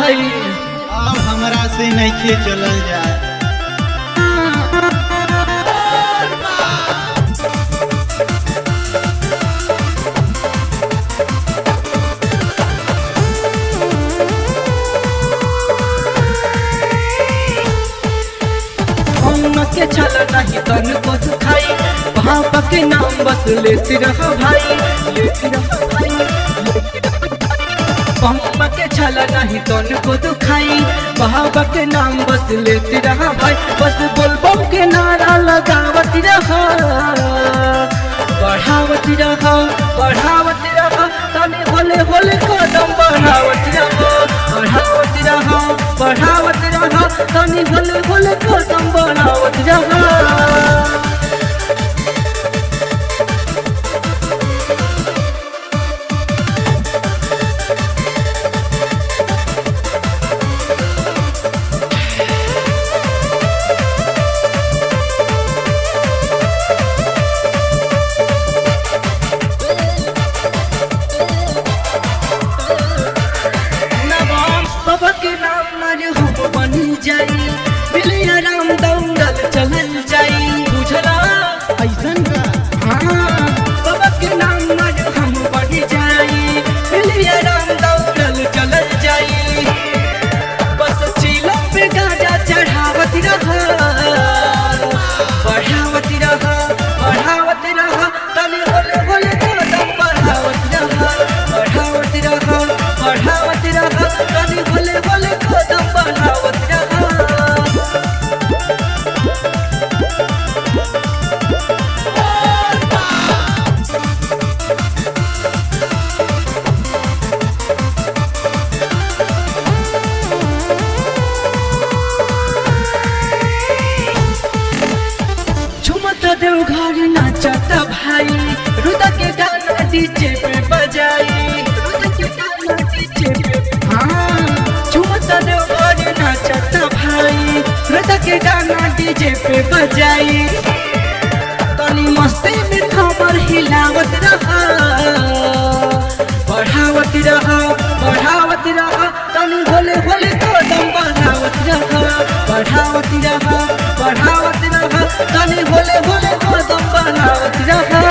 भाई अब हमरा से नहीं चलल जाए। के छल नहीं तन को दुखाई बाबा के नाम बस लेती रहो भाई, लेती रहो भाई। बाबा के छल नहीं तन को दुखाई बाबा के नाम बस लेती रहो भाई। बस बोलबो के नारा लगावती रहो, बढ़ावती रहो, बढ़ावती रहो। तने होले होले कदम बढ़ावती रहो, बढ़ावती रहो, बढ़ावती रहो। तने होले होले कदम बढ़ावती रहो। बाबा के नाम मारे हम बनी जाई, मिलिया राम दौड़ल चलल जाई, बुझला ऐसन का हाँ। बाबा के नाम मारे हम बनी जाई, मिलिया राम दौड़ल चलल जाई। बस चीला पे गाजा चढ़ावती रहा, बढ़ावती रहा, बढ़ावती रहा। तनी होले होले कदम बढ़ावती रहा, बढ़ावती रहा, बढ़ावती रहा। तनी होले होले कदम बढ़ावती रहा। झुमता देव घर नाचता भाई, रुदा के गाना डीजे पे बजाई, रुदा के गाना डीजे पे हाँ। झुमता देव घर नाचता भाई, रुदा के गाना डीजे पे बजाई। तनी मस्ती में खबर हिलावत रहा, बढ़ावती रहा, बढ़ावती रहा। तनी होले होले कदम बढ़ावती रहा, बढ़ावती रहा, बढ़ावती रहा। तनी होले होले कदम बढ़ावती रहा।